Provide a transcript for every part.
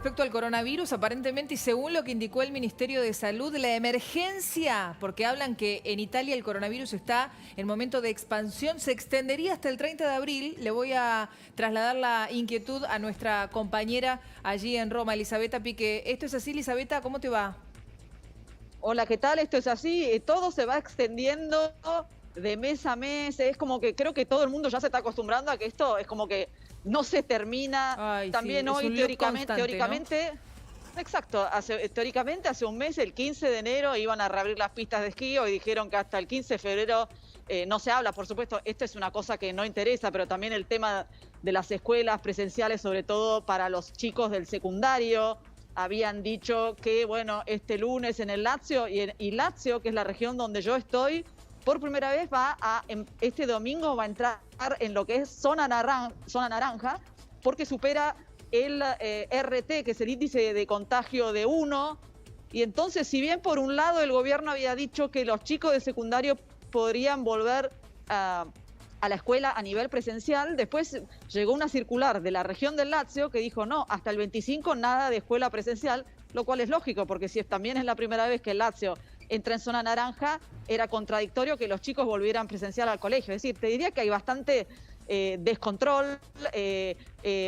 Respecto al coronavirus, aparentemente, y según lo que indicó el Ministerio de Salud, la emergencia, porque hablan que en Italia el coronavirus está en momento de expansión, se extendería hasta el 30 de abril. Le voy a trasladar la inquietud a nuestra compañera allí en Roma, Elisabetta Pique. ¿Esto es así, Elisabetta? ¿Cómo te va? Hola, ¿qué tal? Esto es así, todo se va extendiendo de mes a mes, es como que creo que todo el mundo ya se está acostumbrando a que esto es como que no se termina. Ay, sí, También es hoy un loop constante, ¿no? exacto, teóricamente hace un mes, el 15 de enero, iban a reabrir las pistas de esquí, y dijeron que hasta el 15 de febrero no se habla. Por supuesto, esta es una cosa que no interesa, pero también el tema de las escuelas presenciales, sobre todo para los chicos del secundario. Habían dicho que, bueno, este lunes en el Lazio, y Lazio, que es la región donde yo estoy, por primera vez este domingo va a entrar en lo que es zona naranja, porque supera el RT, que es el índice de contagio de 1. Y entonces, si bien por un lado el gobierno había dicho que los chicos de secundario podrían volver a la escuela a nivel presencial, después llegó una circular de la región del Lazio que dijo no, hasta el 25 nada de escuela presencial, lo cual es lógico, porque si también es la primera vez que el Lazio entra en zona naranja, era contradictorio que los chicos volvieran presencial al colegio. Es decir, te diría que hay bastante descontrol.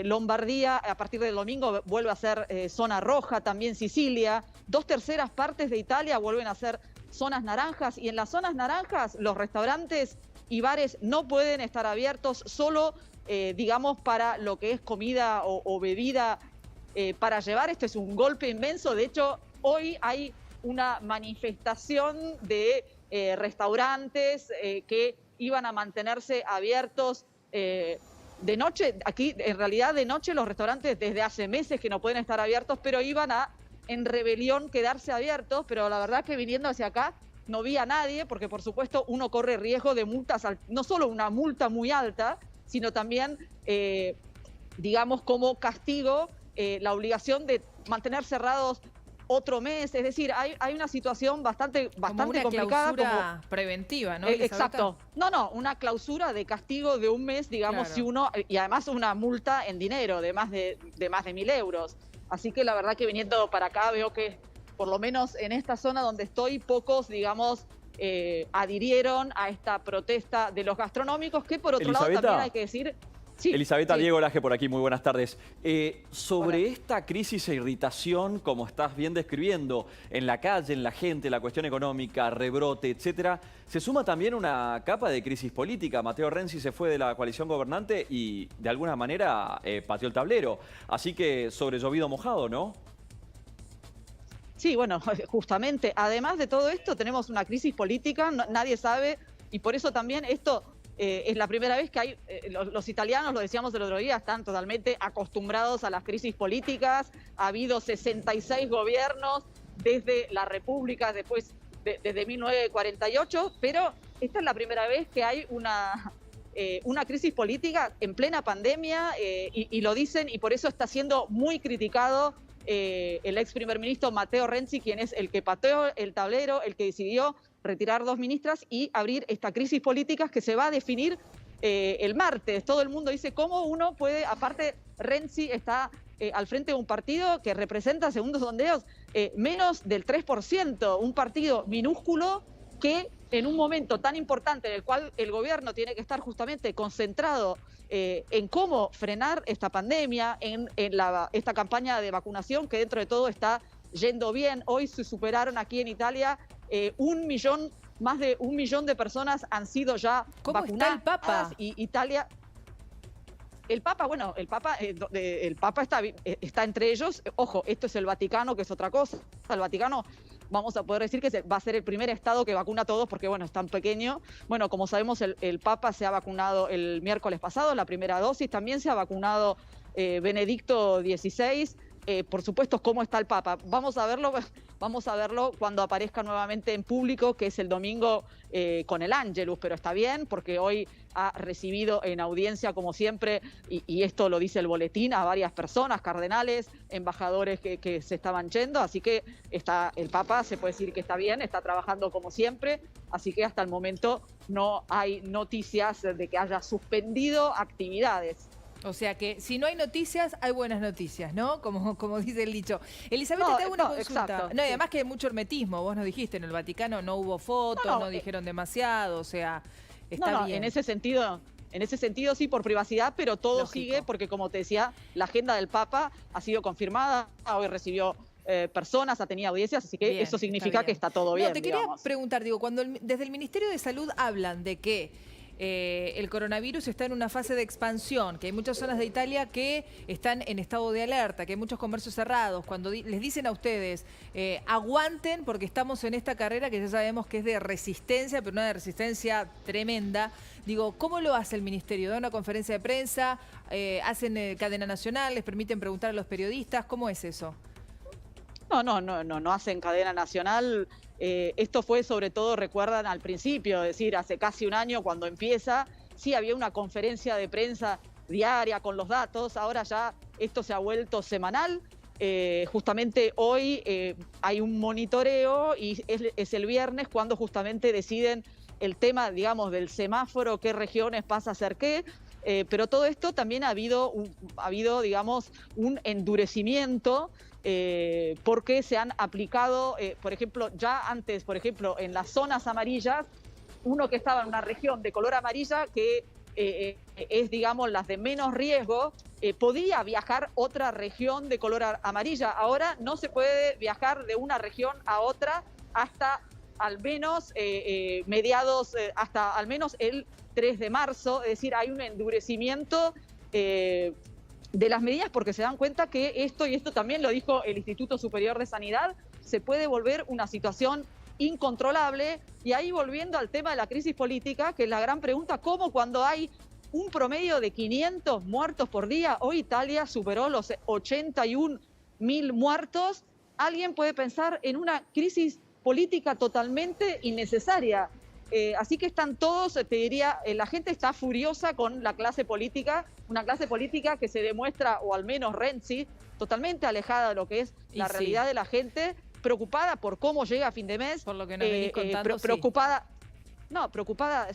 Lombardía, a partir del domingo, vuelve a ser zona roja, también Sicilia. 2/3 partes de Italia vuelven a ser zonas naranjas, y en las zonas naranjas los restaurantes y bares no pueden estar abiertos, solo, digamos, para lo que es comida o bebida para llevar. Esto es un golpe inmenso. De hecho, hoy hay una manifestación de restaurantes que iban a mantenerse abiertos de noche. Aquí, en realidad, de noche los restaurantes desde hace meses que no pueden estar abiertos, pero iban en rebelión, quedarse abiertos. Pero la verdad que viniendo hacia acá no vi a nadie, porque por supuesto uno corre riesgo de multas, no solo una multa muy alta, sino también, digamos, como castigo, la obligación de mantener cerrados otro mes. Es decir, hay una situación bastante Como una complicada. clausura preventiva, ¿no, Exacto. No, una clausura de castigo de un mes, digamos, Claro. si uno, y además una multa en dinero de más de 1.000 euros. Así que la verdad que viniendo para acá veo que, por lo menos en esta zona donde estoy, pocos, digamos, adhirieron a esta protesta de los gastronómicos, que por otro lado también hay que decir... Sí, Elisabetta, sí. Diego Laje por aquí, muy buenas tardes. Sobre Hola. esta crisis e irritación, como estás bien describiendo, en la calle, en la gente, la cuestión económica, rebrote, etcétera, se suma también una capa de crisis política. Matteo Renzi se fue de la coalición gobernante y, de alguna manera, pateó el tablero. Así que sobre llovido mojado, ¿no? Sí, bueno, justamente, además de todo esto, tenemos una crisis política, nadie sabe, y por eso también esto es la primera vez que hay, los italianos, lo decíamos el otro día, están totalmente acostumbrados a las crisis políticas. Ha habido 66 gobiernos desde la República, desde 1948, pero esta es la primera vez que hay una crisis política en plena pandemia, y lo dicen, y por eso está siendo muy criticado el ex primer ministro Matteo Renzi, quien es el que pateó el tablero, el que decidió retirar 2 ministras y abrir esta crisis política que se va a definir el martes. Todo el mundo dice cómo uno puede, aparte Renzi está al frente de un partido que representa, según los sondeos, menos del 3%, un partido minúsculo que en un momento tan importante en el cual el gobierno tiene que estar justamente concentrado en cómo frenar esta pandemia, en esta campaña de vacunación que dentro de todo está yendo bien. Hoy se superaron aquí en Italia más de 1 millón de personas han sido ya ¿Cómo vacunadas. está el Papa? Y Italia... El Papa, bueno, el Papa está entre ellos. Ojo, esto es el Vaticano, que es otra cosa. El Vaticano, vamos a poder decir que va a ser el primer estado que vacuna a todos, porque bueno, es tan pequeño. Bueno, como sabemos, el Papa se ha vacunado el miércoles pasado, la primera dosis. También se ha vacunado Benedicto XVI. Por supuesto, ¿cómo está el Papa? Vamos a verlo cuando aparezca nuevamente en público, que es el domingo con el Ángelus, pero está bien porque hoy ha recibido en audiencia, como siempre, y esto lo dice el boletín, a varias personas, cardenales, embajadores que se estaban yendo. Así que el Papa, se puede decir que está bien, está trabajando como siempre, así que hasta el momento no hay noticias de que haya suspendido actividades. O sea que si no hay noticias, hay buenas noticias, ¿no? Como dice el dicho. Elizabeth, No, te hago una no, consulta. exacto, No, y sí. además que hay mucho hermetismo. Vos nos dijiste, en el Vaticano no hubo fotos, no, No, dijeron demasiado, o sea, está no, bien. en ese sentido sí, por privacidad, pero todo Lógico. sigue porque, como te decía, la agenda del Papa ha sido confirmada. Hoy recibió personas, ha tenido audiencias, así que Bien, eso está significa bien. que está todo bien, No, te quería digamos. preguntar, digo, cuando desde el Ministerio de Salud hablan de que el coronavirus está en una fase de expansión, que hay muchas zonas de Italia que están en estado de alerta, que hay muchos comercios cerrados, cuando les dicen a ustedes, aguanten porque estamos en esta carrera que ya sabemos que es de resistencia, pero una de resistencia tremenda. Digo, ¿cómo lo hace el Ministerio? ¿Da una conferencia de prensa? ¿Hacen cadena nacional? ¿Les permiten preguntar a los periodistas? ¿Cómo es eso? No hacen cadena nacional. Esto fue sobre todo, recuerdan, al principio, es decir, hace casi un año cuando empieza, sí había una conferencia de prensa diaria con los datos, ahora ya esto se ha vuelto semanal. Justamente hoy hay un monitoreo y es el viernes cuando justamente deciden el tema, digamos, del semáforo, qué regiones pasa a ser qué. Pero todo esto también ha habido, digamos, un endurecimiento porque se han aplicado, por ejemplo, ya antes, por ejemplo, en las zonas amarillas, uno que estaba en una región de color amarilla, que es, digamos, las de menos riesgo, podía viajar otra región de color amarilla. Ahora no se puede viajar de una región a otra hasta al menos mediados, hasta al menos el 3 de marzo, es decir, hay un endurecimiento de las medidas porque se dan cuenta que esto, y esto también lo dijo el Instituto Superior de Sanidad, se puede volver una situación incontrolable. Y ahí volviendo al tema de la crisis política, que es la gran pregunta, ¿cómo cuando hay un promedio de 500 muertos por día, hoy Italia superó los 81.000 muertos, alguien puede pensar en una crisis política totalmente innecesaria? Así que están todos, te diría, la gente está furiosa con la clase política, una clase política que se demuestra, o al menos Renzi, totalmente alejada de lo que es la realidad de la gente, preocupada por cómo llega a fin de mes. Por lo que nos venís contando, preocupada,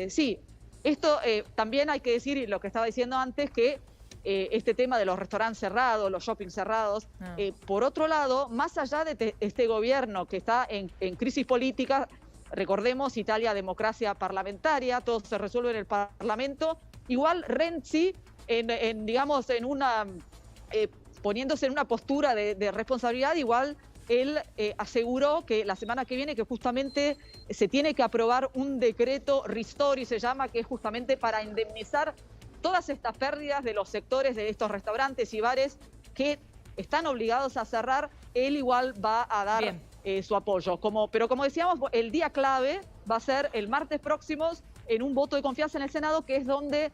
sí. Esto también hay que decir, lo que estaba diciendo antes, que este tema de los restaurantes cerrados, los shopping cerrados, por otro lado, más allá de este gobierno que está en crisis política, recordemos, Italia, democracia parlamentaria, todo se resuelve en el Parlamento. Igual Renzi, digamos, poniéndose en una postura de responsabilidad, igual él aseguró que la semana que viene que justamente se tiene que aprobar un decreto Ristori, se llama, que es justamente para indemnizar todas estas pérdidas de los sectores de estos restaurantes y bares que están obligados a cerrar. Él igual va a dar su apoyo. Pero como decíamos, el día clave va a ser el martes próximo en un voto de confianza en el Senado, que es donde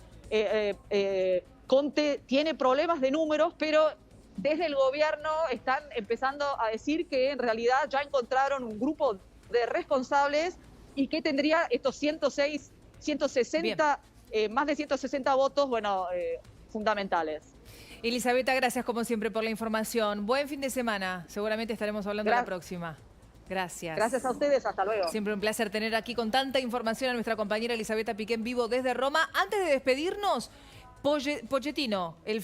Conte tiene problemas de números, pero desde el gobierno están empezando a decir que en realidad ya encontraron un grupo de responsables y que tendría estos 160, más de 160 votos, fundamentales. Elizabeth, gracias como siempre por la información. Buen fin de semana. Seguramente estaremos hablando la próxima. Gracias. Gracias a ustedes. Hasta luego. Siempre un placer tener aquí con tanta información a nuestra compañera Elisabetta Piqué en vivo desde Roma. Antes de despedirnos, Pochettino, el